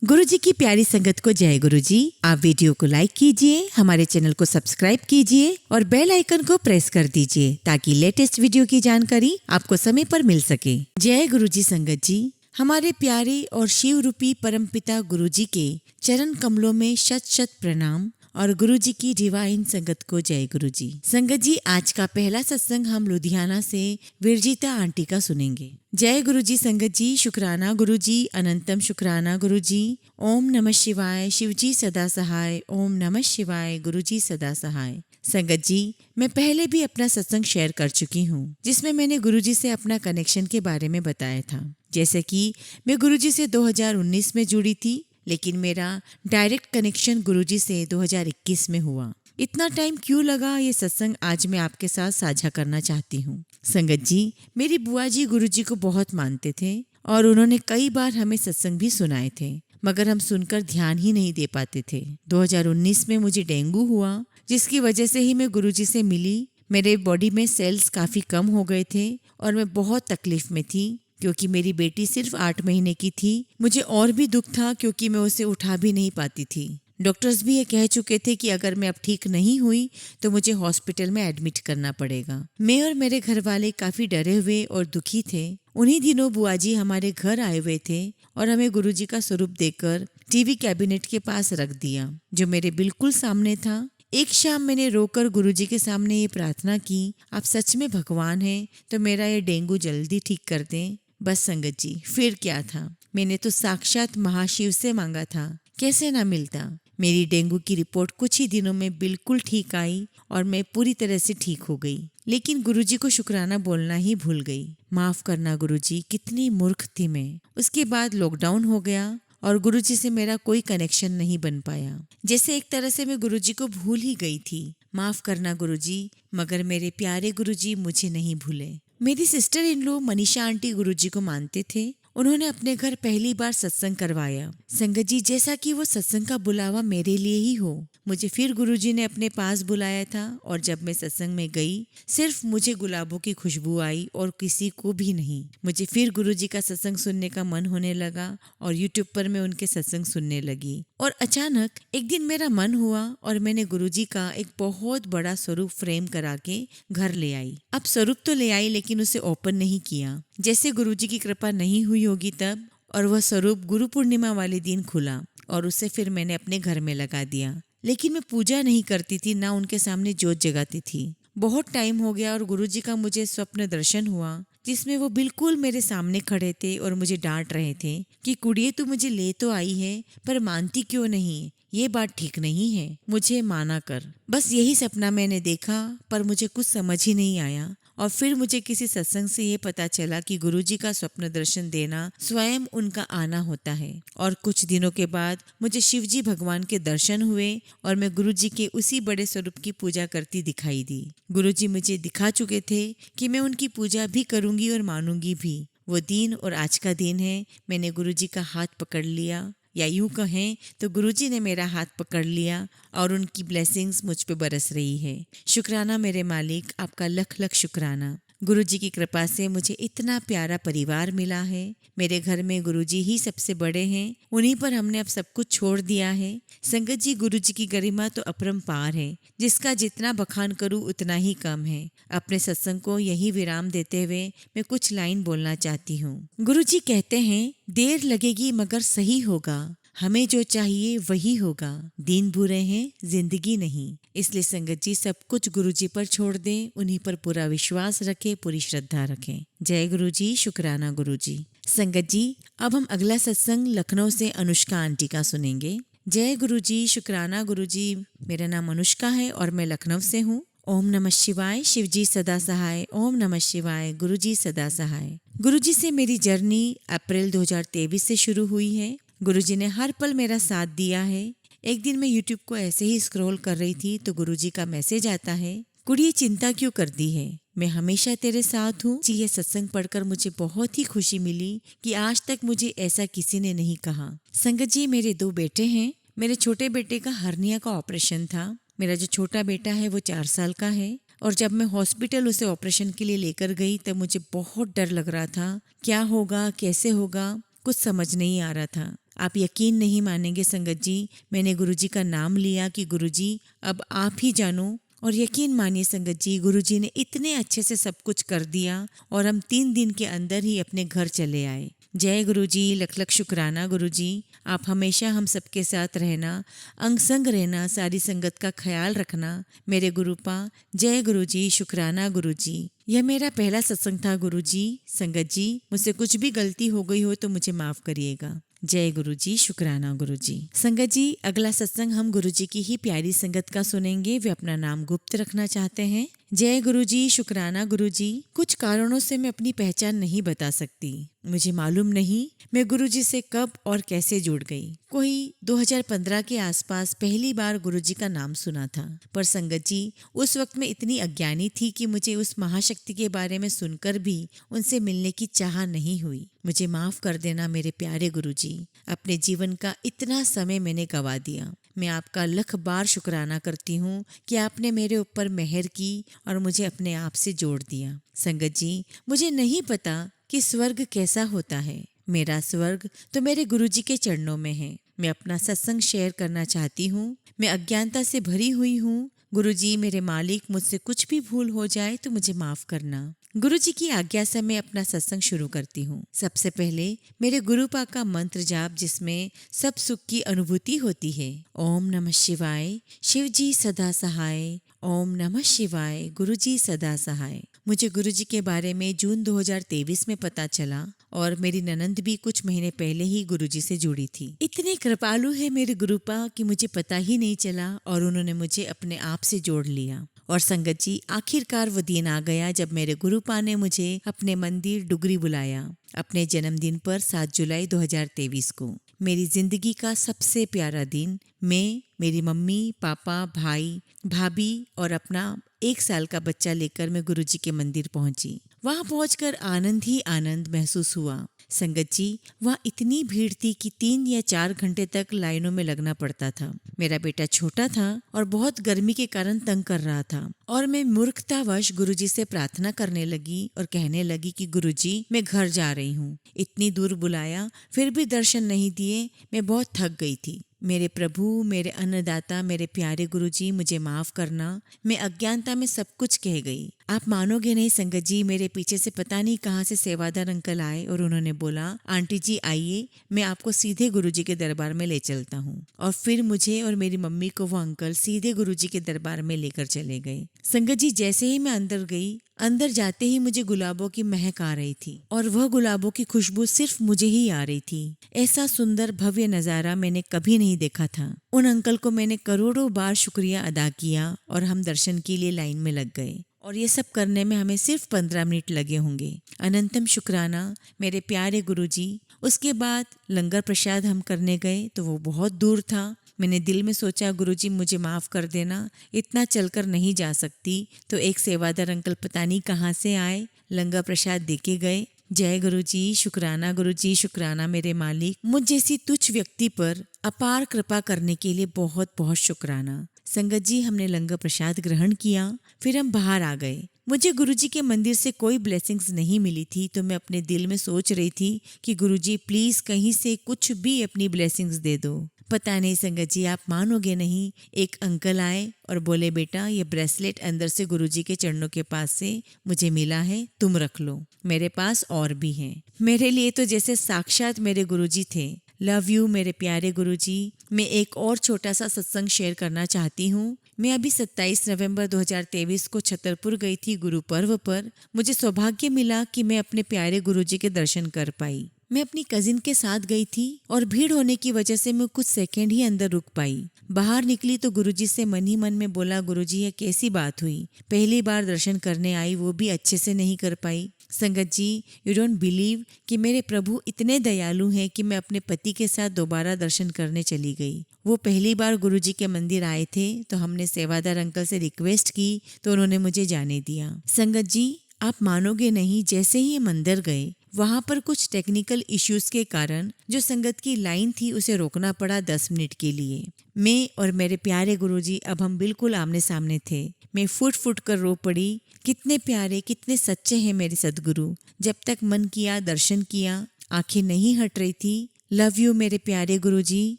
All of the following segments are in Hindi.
गुरु जी की प्यारी संगत को जय गुरु जी। आप वीडियो को लाइक कीजिए, हमारे चैनल को सब्सक्राइब कीजिए और बेल आइकन को प्रेस कर दीजिए ताकि लेटेस्ट वीडियो की जानकारी आपको समय पर मिल सके। जय गुरु जी संगत जी। हमारे प्यारे और शिव रूपी परमपिता गुरु जी के चरण कमलों में शत शत प्रणाम और गुरु जी की डिवाइन संगत को जय गुरु जी। संगत जी, आज का पहला सत्संग हम लुधियाना से विरजिता आंटी का सुनेंगे। जय गुरु जी संगत जी। शुक्राना गुरु जी, अनंतम शुक्राना गुरु जी। ओम नमः शिवाय, शिव जी सदा सहाय। ओम नमः शिवाय, गुरु जी सदा सहाय। संगत जी, मैं पहले भी अपना सत्संग शेयर कर चुकी हूँ जिसमें मैंने गुरु जी से अपना कनेक्शन के बारे में बताया था। जैसे कि मैं गुरु जी से 2019 में जुड़ी थी, लेकिन मेरा डायरेक्ट कनेक्शन गुरुजी से 2021 में हुआ। इतना टाइम क्यों लगा, ये सत्संग आज मैं आपके साथ साझा करना चाहती हूँ। संगत जी, मेरी बुआ जी गुरुजी को बहुत मानते थे और उन्होंने कई बार हमें सत्संग भी सुनाए थे, मगर हम सुनकर ध्यान ही नहीं दे पाते थे। 2019 में मुझे डेंगू हुआ, जिसकी वजह से ही मैं गुरुजी से मिली। मेरे बॉडी में सेल्स काफी कम हो गए थे और मैं बहुत तकलीफ में थी क्योंकि मेरी बेटी सिर्फ 8 महीने की थी। मुझे और भी दुख था क्योंकि मैं उसे उठा भी नहीं पाती थी। डॉक्टर्स भी ये कह चुके थे कि अगर मैं अब ठीक नहीं हुई तो मुझे हॉस्पिटल में एडमिट करना पड़ेगा। मैं और मेरे घर वाले काफी डरे हुए और दुखी थे। उन्हीं दिनों बुआ जी हमारे घर आए हुए थे और हमें गुरुजी का स्वरूप देकर टीवी कैबिनेट के पास रख दिया, जो मेरे बिल्कुल सामने था। एक शाम मैंने रोकर गुरुजी के सामने ये प्रार्थना की, आप सच में भगवान हैं तो मेरा ये डेंगू जल्दी ठीक कर दें। बस संगत जी, फिर क्या था, मैंने तो साक्षात महाशिव से मांगा था, कैसे ना मिलता। मेरी डेंगू की रिपोर्ट कुछ ही दिनों में बिल्कुल ठीक आई और मैं पूरी तरह से ठीक हो गई। लेकिन गुरुजी को शुक्राना बोलना ही भूल गई। माफ करना गुरुजी, कितनी मूर्ख थी मैं। उसके बाद लॉकडाउन हो गया और गुरुजी से मेरा कोई कनेक्शन नहीं बन पाया। जैसे एक तरह से मैं गुरुजी को भूल ही गई थी। माफ करना गुरुजी, मगर मेरे प्यारे गुरुजी मुझे नहीं भूले। मेरी sister in law Manisha aunty गुरुजी को मानते थे। उन्होंने अपने घर पहली बार सत्संग करवाया। संगत जी, जैसा कि वो सत्संग का बुलावा मेरे लिए ही हो। मुझे फिर गुरुजी ने अपने पास बुलाया था और जब मैं सत्संग में गई, सिर्फ मुझे गुलाबों की खुशबू आई और किसी को भी नहीं। मुझे फिर गुरुजी का सत्संग सुनने का मन होने लगा और यूट्यूब पर मैं उनके सत्संग सुनने लगी। और अचानक एक दिन मेरा मन हुआ और मैंने गुरुजी का एक बहुत बड़ा स्वरूप फ्रेम करा के घर ले आई। अब स्वरूप तो ले आई, लेकिन उसे ओपन नहीं किया। जैसे गुरुजी की कृपा नहीं हुई होगी तब, और वह स्वरूप गुरु पूर्णिमा वाले दिन खुला और उसे फिर मैंने अपने घर में लगा दिया। लेकिन मैं पूजा नहीं करती थी, ना उनके सामने जोत जगाती थी। बहुत टाइम हो गया और गुरुजी का मुझे स्वप्न दर्शन हुआ जिसमें वो बिल्कुल मेरे सामने खड़े थे और मुझे डांट रहे थे कि कुड़िए, तू मुझे ले तो आई है पर मानती क्यों नहीं, ये बात ठीक नहीं है, मुझे माना कर। बस यही सपना मैंने देखा पर मुझे कुछ समझ ही नहीं आया। और फिर मुझे किसी सत्संग से ये पता चला कि गुरुजी का स्वप्न दर्शन देना स्वयं उनका आना होता है। और कुछ दिनों के बाद मुझे शिवजी भगवान के दर्शन हुए और मैं गुरुजी के उसी बड़े स्वरूप की पूजा करती दिखाई दी। गुरुजी मुझे दिखा चुके थे कि मैं उनकी पूजा भी करूंगी और मानूंगी भी। वो दिन और आज का दिन है। मैंने गुरुजी का हाथ पकड़ लिया, या यूं कहें तो गुरुजी ने मेरा हाथ पकड़ लिया और उनकी ब्लेसिंग्स मुझ पे बरस रही है। शुक्राना मेरे मालिक, आपका लख लख शुक्राना। गुरुजी की कृपा से मुझे इतना प्यारा परिवार मिला है। मेरे घर में गुरुजी ही सबसे बड़े हैं, उन्हीं पर हमने अब सब कुछ छोड़ दिया है। संगत जी, गुरुजी की गरिमा तो अपरंपार है, जिसका जितना बखान करूं उतना ही कम है। अपने सत्संग को यही विराम देते हुए मैं कुछ लाइन बोलना चाहती हूँ। गुरुजी कहते हैं, देर लगेगी मगर सही होगा, हमें जो चाहिए वही होगा, दिन बुरे हैं जिंदगी नहीं। इसलिए संगत जी, सब कुछ गुरुजी पर छोड़ दें, उन्हीं पर पूरा विश्वास रखें, पूरी श्रद्धा रखें। जय गुरुजी, शुक्राना गुरुजी। संगत जी, अब हम अगला सत्संग लखनऊ से अनुष्का आंटी का सुनेंगे। जय गुरुजी, शुक्राना गुरुजी। मेरा नाम अनुष्का है और मैं लखनऊ से हूँ। ओम नमः शिवाय, शिवजी सदा सहाय। ओम नमः शिवाय, गुरुजी सदा सहाय। गुरुजी से मेरी जर्नी अप्रैल 2023 से शुरू हुई है। गुरुजी ने हर पल मेरा साथ दिया है। एक दिन मैं यूट्यूब को ऐसे ही स्क्रॉल कर रही थी तो गुरुजी का मैसेज आता है, कुड़िए चिंता क्यों कर दी है, मैं हमेशा तेरे साथ हूँ। जी, ये सत्संग पढ़कर मुझे बहुत ही खुशी मिली कि आज तक मुझे ऐसा किसी ने नहीं कहा। संगत जी, मेरे 2 बेटे हैं। मेरे छोटे बेटे का हर्निया का ऑपरेशन था। मेरा जो छोटा बेटा है वो 4 साल का है और जब मैं हॉस्पिटल उसे ऑपरेशन के लिए लेकर गई तब मुझे बहुत डर लग रहा था। क्या होगा, कैसे होगा, कुछ समझ नहीं आ रहा था। आप यकीन नहीं मानेंगे संगत जी, मैंने गुरुजी का नाम लिया कि गुरुजी अब आप ही जानो, और यकीन मानिए संगत जी, गुरुजी ने इतने अच्छे से सब कुछ कर दिया और हम 3 दिन के अंदर ही अपने घर चले आए। जय गुरुजी, लख लख शुक्राना गुरुजी। आप हमेशा हम सबके साथ रहना, अंग संग रहना, सारी संगत का ख्याल रखना मेरे गुरुपा। जय गुरुजी, शुक्राना गुरुजी। यह मेरा पहला सत्संग था गुरुजी। संगत जी, मुझसे कुछ भी गलती हो गई हो तो मुझे माफ करिएगा। जय गुरुजी, शुक्राना गुरुजी। संगत जी, अगला सत्संग हम गुरुजी की ही प्यारी संगत का सुनेंगे। वे अपना नाम गुप्त रखना चाहते हैं। जय गुरुजी, शुक्राना गुरुजी। कुछ कारणों से मैं अपनी पहचान नहीं बता सकती। मुझे मालूम नहीं मैं गुरुजी से कब और कैसे जुड़ गई। कोई 2015 के आसपास पहली बार गुरुजी का नाम सुना था। पर संगत जी, उस वक्त मैं इतनी अज्ञानी थी कि मुझे उस महाशक्ति के बारे में सुनकर भी उनसे मिलने की चाह नहीं हुई। मुझे माफ कर देना मेरे प्यारे गुरुजी। अपने जीवन का इतना समय मैंने गवा दिया। मैं आपका लख बार शुक्राना करती हूँ कि आपने मेरे ऊपर मेहर की और मुझे अपने आप से जोड़ दिया। संगत जी, मुझे नहीं पता कि स्वर्ग कैसा होता है। मेरा स्वर्ग तो मेरे गुरुजी के चरणों में है। मैं अपना सत्संग शेयर करना चाहती हूँ। मैं अज्ञानता से भरी हुई हूँ। गुरुजी मेरे मालिक, मुझसे कुछ भी भूल हो जाए तो मुझे माफ करना। गुरुजी की आज्ञा से मैं अपना सत्संग शुरू करती हूँ। सबसे पहले मेरे गुरुपा का मंत्र जाप, जिसमें सब सुख की अनुभूति होती है। ओम नमः शिवाय, शिव जी सदा सहाय। ओम नमः शिवाय, गुरुजी सदा सहाय। मुझे गुरुजी के बारे में जून 2023 में पता चला और मेरी ननंद भी कुछ महीने पहले ही गुरुजी से जुड़ी थी। इतने कृपालु है मेरे गुरुपा कि मुझे पता ही नहीं चला और उन्होंने मुझे अपने आप से जोड़ लिया। और संगत जी, आखिरकार वो दिन आ गया जब मेरे गुरुपा ने मुझे अपने मंदिर डुगरी बुलाया अपने जन्मदिन पर 7 जुलाई 2023 को। मेरी जिंदगी का सबसे प्यारा दिन। मैं, मेरी मम्मी, पापा, भाई, भाभी और अपना 1 साल का बच्चा लेकर मैं गुरुजी के मंदिर पहुंची। वहां पहुंचकर आनंद ही आनंद महसूस हुआ। संगत जी, वहाँ इतनी भीड़ थी कि 3 या 4 घंटे तक लाइनों में लगना पड़ता था। मेरा बेटा छोटा था और बहुत गर्मी के कारण तंग कर रहा था और मैं मूर्खतावश गुरुजी से प्रार्थना करने लगी और कहने लगी कि गुरुजी, मैं घर जा रही हूँ। इतनी दूर बुलाया फिर भी दर्शन नहीं दिए। मैं बहुत थक गई थी। मेरे प्रभु, मेरे अन्नदाता, मेरे प्यारे गुरुजी, मुझे माफ करना। मैं अज्ञानता में सब कुछ कह गई। आप मानोगे नहीं संगत जी, मेरे पीछे से पता नहीं कहाँ से सेवादार अंकल आए और उन्होंने बोला, आंटी जी आइए, मैं आपको सीधे गुरुजी के दरबार में ले चलता हूँ। और फिर मुझे और मेरी मम्मी को वो अंकल सीधे गुरुजी के दरबार में लेकर चले गए। संगत जी, जैसे ही मैं अंदर गई, अंदर जाते ही मुझे गुलाबों की महक आ रही थी और वह गुलाबों की खुशबू सिर्फ मुझे ही आ रही थी। ऐसा सुंदर भव्य नजारा मैंने कभी नहीं देखा था। उन अंकल को मैंने करोड़ों बार शुक्रिया अदा किया और हम दर्शन के लिए लाइन में लग गए और ये सब करने में हमें सिर्फ 15 मिनट लगे होंगे। अनंतम शुक्राना मेरे प्यारे गुरुजी। उसके बाद लंगर प्रसाद हम करने गए तो वो बहुत दूर था। मैंने दिल में सोचा, गुरुजी मुझे माफ कर देना, इतना चलकर नहीं जा सकती। तो एक सेवादार अंकल पता नहीं कहाँ से आए, लंगर प्रसाद देके गए। जय गुरुजी, शुक्राना गुरुजी, शुक्राना मेरे मालिक। मुझ जैसी तुच्छ व्यक्ति पर अपार कृपा करने के लिए बहुत बहुत शुक्राना। संगत जी, हमने लंगर प्रसाद ग्रहण किया, फिर हम बाहर आ गए। मुझे गुरुजी के मंदिर से कोई ब्लेसिंग्स नहीं मिली थी तो मैं अपने दिल में सोच रही थी कि गुरुजी प्लीज कहीं से कुछ भी अपनी ब्लेसिंग्स दे दो। पता नहीं संगत जी, आप मानोगे नहीं, एक अंकल आए और बोले, बेटा ये ब्रेसलेट अंदर से गुरुजी के चरणों के पास से मुझे मिला है, तुम रख लो, मेरे पास और भी हैं। मेरे लिए तो जैसे साक्षात मेरे गुरुजी थे। लव यू मेरे प्यारे गुरुजी। मैं एक और छोटा सा सत्संग शेयर करना चाहती हूँ। मैं अभी 27 नवंबर 2023 को छतरपुर गई थी गुरु पर्व पर। मुझे सौभाग्य मिला कि मैं अपने प्यारे गुरुजी के दर्शन कर पाई। मैं अपनी कजिन के साथ गई थी और भीड़ होने की वजह से मैं कुछ सेकंड ही अंदर रुक पाई। बाहर निकली तो गुरुजी से मन ही मन में बोला, गुरुजी ये कैसी बात हुई, पहली बार दर्शन करने आई वो भी अच्छे से नहीं कर पाई। संगत जी, यू डोंट बिलीव कि मेरे प्रभु इतने दयालु हैं कि मैं अपने पति के साथ दोबारा दर्शन करने चली गई। वो पहली बार गुरुजी के मंदिर आए थे तो हमने सेवादार अंकल से रिक्वेस्ट की तो उन्होंने मुझे जाने दिया। संगत जी, आप मानोगे नहीं, जैसे ही हम अंदर गए वहाँ पर कुछ टेक्निकल इश्यूज के कारण जो संगत की लाइन थी उसे रोकना पड़ा 10 मिनट के लिए। मैं और मेरे प्यारे गुरुजी अब हम बिल्कुल आमने सामने थे। मैं फुट फुट कर रो पड़ी। कितने प्यारे, कितने सच्चे हैं मेरे सद्गुरु। जब तक मन किया दर्शन किया। आंखें नहीं हट रही थी, लव यू मेरे प्यारे गुरुजी।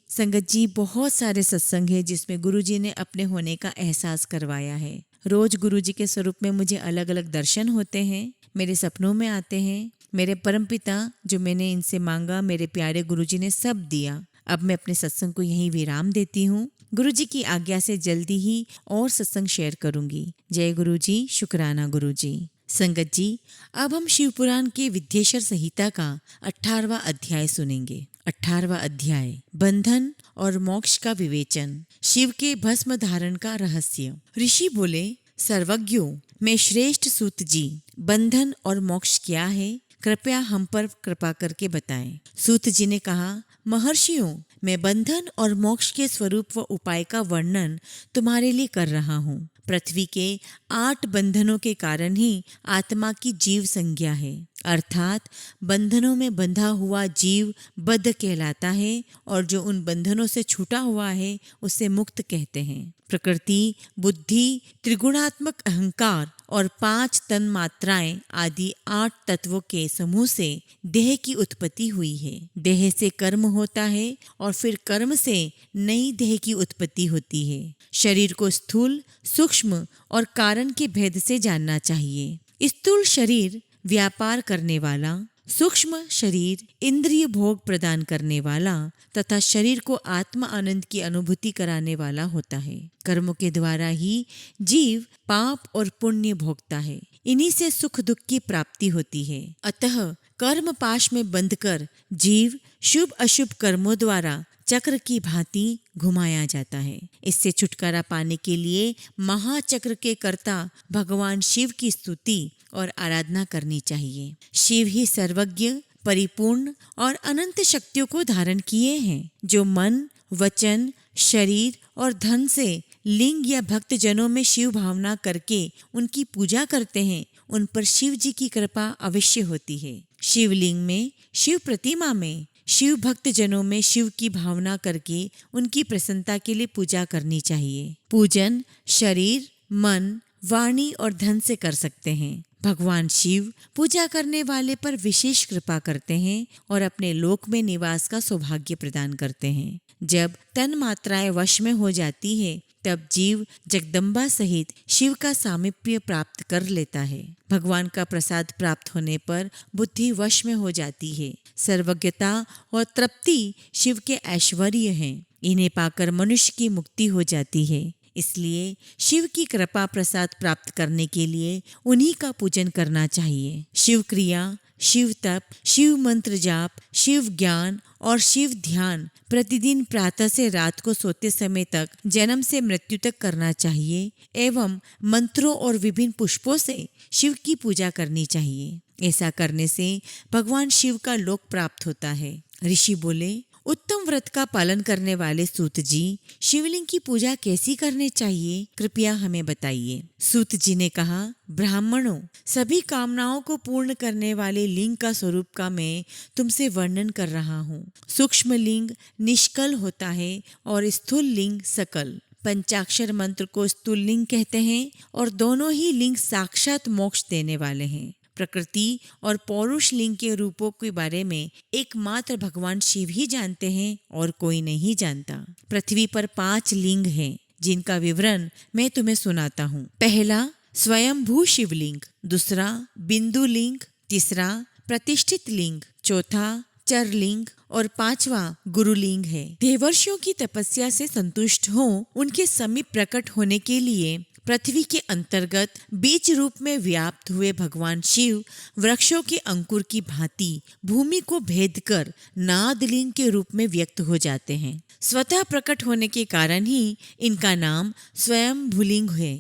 संगत जी, बहुत सारे सत्संग है जिसमें गुरुजी ने अपने होने का एहसास करवाया है। रोज गुरुजी के स्वरूप में मुझे अलग अलग दर्शन होते हैं, मेरे सपनों में आते हैं। मेरे परमपिता जो मैंने इनसे मांगा, मेरे प्यारे गुरुजी ने सब दिया। अब मैं अपने सत्संग को यहीं विराम देती हूँ। गुरुजी की आज्ञा से जल्दी ही और सत्संग शेयर करूंगी। जय गुरुजी, शुक्राना गुरुजी। संगत जी, अब हम शिव पुराण के विद्येश्वर संहिता का 18वां अध्याय सुनेंगे। 18वां अध्याय, बंधन और मोक्ष का विवेचन, शिव के भस्म धारण का रहस्य। ऋषि बोले, सर्वज्ञों, मैं श्रेष्ठ सूत जी, बंधन और मोक्ष क्या है, कृपया हम पर कृपा करके बताएं। सूत जी ने कहा, महर्षियों, मैं बंधन और मोक्ष के स्वरूप व उपाय का वर्णन तुम्हारे लिए कर रहा हूँ। पृथ्वी के 8 बंधनों के कारण ही आत्मा की जीव संज्ञा है, अर्थात बंधनों में बंधा हुआ जीव बद्ध कहलाता है और जो उन बंधनों से छूटा हुआ है उसे मुक्त कहते हैं। प्रकृति, बुद्धि, त्रिगुणात्मक अहंकार और 5 तन मात्राएं आदि 8 तत्वों के समूह से देह की उत्पत्ति हुई है। देह से कर्म होता है और फिर कर्म से नई देह की उत्पत्ति होती है। शरीर को स्थूल, सूक्ष्म और कारण के भेद से जानना चाहिए। स्थूल शरीर व्यापार करने वाला, सूक्ष्म शरीर इंद्रिय भोग प्रदान करने वाला तथा शरीर को आत्मा आनंद की अनुभूति कराने वाला होता है। कर्मों के द्वारा ही जीव पाप और पुण्य भोगता है। इन्हीं से सुख दुख की प्राप्ति होती है। अतः कर्म पाश में बंधकर जीव शुभ अशुभ कर्मों द्वारा चक्र की भांति घुमाया जाता है। इससे छुटकारा पाने के लिए महाचक्र के कर्ता भगवान शिव की स्तुति और आराधना करनी चाहिए। शिव ही सर्वज्ञ, परिपूर्ण और अनंत शक्तियों को धारण किए हैं। जो मन, वचन, शरीर और धन से लिंग या भक्त जनों में शिव भावना करके उनकी पूजा करते हैं, उन पर शिव जी की कृपा अवश्य होती है। शिवलिंग में, शिव प्रतिमा में, शिव भक्त जनों में शिव की भावना करके उनकी प्रसन्नता के लिए पूजा करनी चाहिए। पूजन शरीर, मन, वाणी और धन से कर सकते हैं। भगवान शिव पूजा करने वाले पर विशेष कृपा करते हैं और अपने लोक में निवास का सौभाग्य प्रदान करते हैं। जब तन मात्राएं वश में हो जाती है तब जीव जगदम्बा सहित शिव का सामीप्य प्राप्त कर लेता है। भगवान का प्रसाद प्राप्त होने पर बुद्धि वश में हो जाती है। सर्वज्ञता और तृप्ति शिव के ऐश्वर्य हैं। इन्हें पाकर मनुष्य की मुक्ति हो जाती है। इसलिए शिव की कृपा प्रसाद प्राप्त करने के लिए उन्हीं का पूजन करना चाहिए। शिव क्रिया, शिव तप, शिव मंत्र जाप, शिव ज्ञान और शिव ध्यान प्रतिदिन प्रातः से रात को सोते समय तक, जन्म से मृत्यु तक करना चाहिए एवं मंत्रों और विभिन्न पुष्पों से शिव की पूजा करनी चाहिए। ऐसा करने से भगवान शिव का लोक प्राप्त होता है। ऋषि बोले, उत्तम व्रत का पालन करने वाले सूत जी, शिवलिंग की पूजा कैसी करनी चाहिए, कृपया हमें बताइए। सूत जी ने कहा, ब्राह्मणों, सभी कामनाओं को पूर्ण करने वाले लिंग का स्वरूप का मैं तुमसे वर्णन कर रहा हूँ। सूक्ष्म लिंग निष्कल होता है और स्थूल लिंग सकल। पंचाक्षर मंत्र को स्थूल लिंग कहते हैं और दोनों ही लिंग साक्षात मोक्ष देने वाले हैं। प्रकृति और पौरुष लिंग के रूपों के बारे में एकमात्र भगवान शिव ही जानते हैं और कोई नहीं जानता। पृथ्वी पर 5 लिंग हैं जिनका विवरण मैं तुम्हें सुनाता हूँ। पहला स्वयंभू शिवलिंग, दूसरा बिंदु लिंग, तीसरा प्रतिष्ठित लिंग, चौथा चरलिंग और 5वां गुरुलिंग है। देवर्षियों की तपस्या से संतुष्ट हो उनके समीप प्रकट होने के लिए पृथ्वी के अंतर्गत बीज रूप में व्याप्त हुए भगवान शिव वृक्षों के अंकुर की भांति भूमि को भेद कर नादलिंग के रूप में व्यक्त हो जाते हैं। स्वतः प्रकट होने के कारण ही इनका नाम स्वयं भूलिंग है।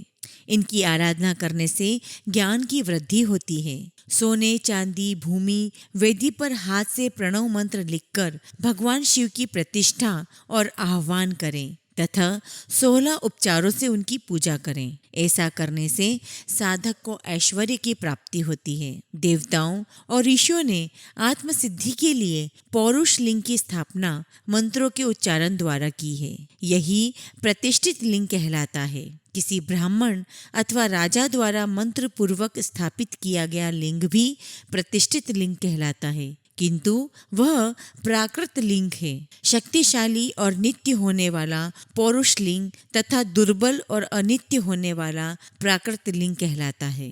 इनकी आराधना करने से ज्ञान की वृद्धि होती है। सोने, चांदी, भूमि, वेदी पर हाथ से प्रणव मंत्र लिखकर भगवान शिव की प्रतिष्ठा और आह्वान करें तथा 16 उपचारों से उनकी पूजा करें। ऐसा करने से साधक को ऐश्वर्य की प्राप्ति होती है। देवताओं और ऋषियों ने आत्मसिद्धि के लिए पौरुष लिंग की स्थापना मंत्रों के उच्चारण द्वारा की है। यही प्रतिष्ठित लिंग कहलाता है। किसी ब्राह्मण अथवा राजा द्वारा मंत्र पूर्वक स्थापित किया गया लिंग भी प्रतिष्ठित लिंग कहलाता है। किंतु वह प्राकृत लिंग है। शक्तिशाली और नित्य होने वाला पौरुष लिंग तथा दुर्बल और अनित्य होने वाला प्राकृत लिंग कहलाता है।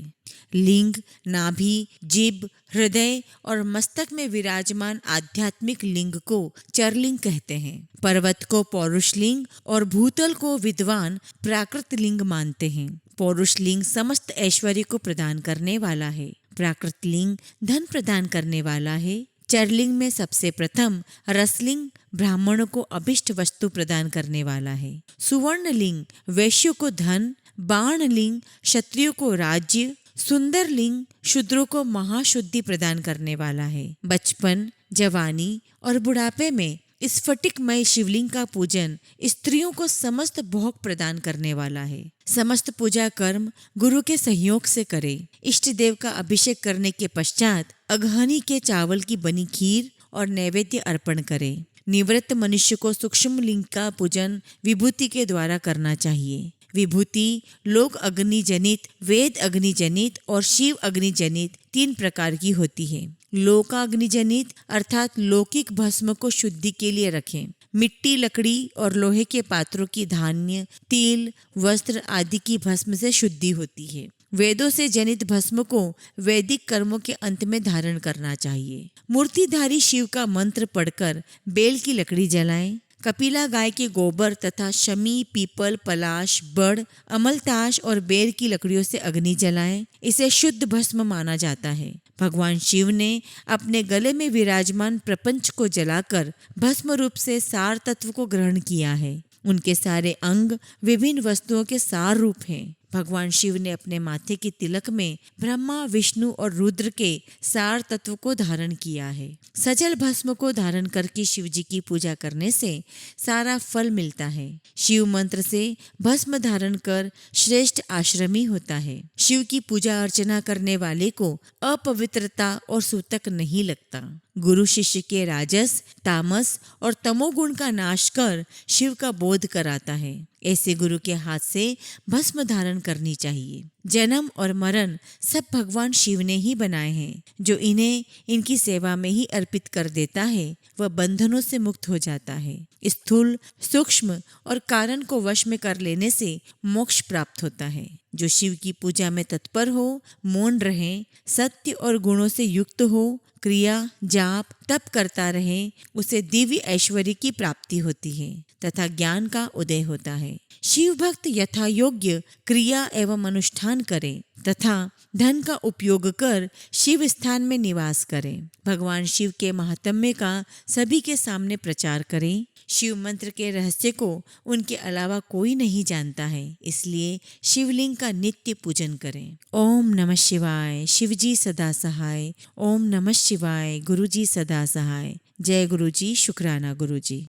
लिंग नाभि, जिभ, हृदय और मस्तक में विराजमान आध्यात्मिक लिंग को चरलिंग कहते हैं। पर्वत को पौरुष लिंग और भूतल को विद्वान प्राकृत लिंग मानते हैं। पौरुष लिंग समस्त ऐश्वर्य को प्रदान करने वाला है। प्राकृत लिंग धन प्रदान करने वाला है। चरलिंग में सबसे प्रथम रसलिंग ब्राह्मणों को अभिष्ट वस्तु प्रदान करने वाला है। सुवर्ण लिंग वैश्यों को धन, बाण लिंग क्षत्रियों को राज्य, सुंदर लिंग शूद्रों को महाशुद्धि प्रदान करने वाला है। बचपन, जवानी और बुढ़ापे में स्फटिकमय शिवलिंग का पूजन स्त्रियों को समस्त भोग प्रदान करने वाला है। समस्त पूजा कर्म गुरु के सहयोग से करे। इष्ट देव का अभिषेक करने के पश्चात अगहनी के चावल की बनी खीर और नैवेद्य अर्पण करे। निवृत्त मनुष्य को सूक्ष्म लिंग का पूजन विभूति के द्वारा करना चाहिए। विभूति लोक अग्नि जनित, वेद अग्नि जनित और शिव अग्नि जनित 3 प्रकार की होती है। लोकाग्नि जनित अर्थात लौकिक भस्म को शुद्धि के लिए रखें। मिट्टी, लकड़ी और लोहे के पात्रों की धान्य, तिल, वस्त्र आदि की भस्म से शुद्धि होती है। वेदों से जनित भस्म को वैदिक कर्मों के अंत में धारण करना चाहिए। मूर्तिधारी शिव का मंत्र पढ़कर बेल की लकड़ी जलाएं। कपिला गाय के गोबर तथा शमी, पीपल, पलाश, बड़, अमलताश और बेर की लकड़ियों से अग्नि जलाएं। इसे शुद्ध भस्म माना जाता है। भगवान शिव ने अपने गले में विराजमान प्रपंच को जलाकर भस्म रूप से सार तत्व को ग्रहण किया है। उनके सारे अंग विभिन्न वस्तुओं के सार रूप हैं। भगवान शिव ने अपने माथे की तिलक में ब्रह्मा, विष्णु और रुद्र के सार तत्व को धारण किया है। सजल भस्म को धारण करके शिव जी की पूजा करने से सारा फल मिलता है। शिव मंत्र से भस्म धारण कर श्रेष्ठ आश्रमी होता है। शिव की पूजा अर्चना करने वाले को अपवित्रता और सूतक नहीं लगता। गुरु शिष्य के राजस, तामस और तमोगुण का नाश कर शिव का बोध कराता है। ऐसे गुरु के हाथ से भस्म धारण करनी चाहिए। जन्म और मरण सब भगवान शिव ने ही बनाए हैं। जो इन्हें इनकी सेवा में ही अर्पित कर देता है वह बंधनों से मुक्त हो जाता है। स्थूल, सूक्ष्म और कारण को वश में कर लेने से मोक्ष प्राप्त होता है। जो शिव की पूजा में तत्पर हो, मौन रहे, सत्य और गुणों से युक्त हो, क्रिया, जाप, तप करता रहे, उसे दिव्य ऐश्वर्य की प्राप्ति होती है तथा ज्ञान का उदय होता है। शिव भक्त यथा योग्य क्रिया एवं अनुष्ठान करें तथा धन का उपयोग कर शिव स्थान में निवास करें। भगवान शिव के महात्म्य का सभी के सामने प्रचार करें। शिव मंत्र के रहस्य को उनके अलावा कोई नहीं जानता है, इसलिए शिवलिंग का नित्य पूजन करें। ओम नमः शिवाय। शिवजी सदा सहाय। ओम नमः शिवाय। गुरुजी सदा सहाय। जय गुरुजी। शुक्राना गुरुजी।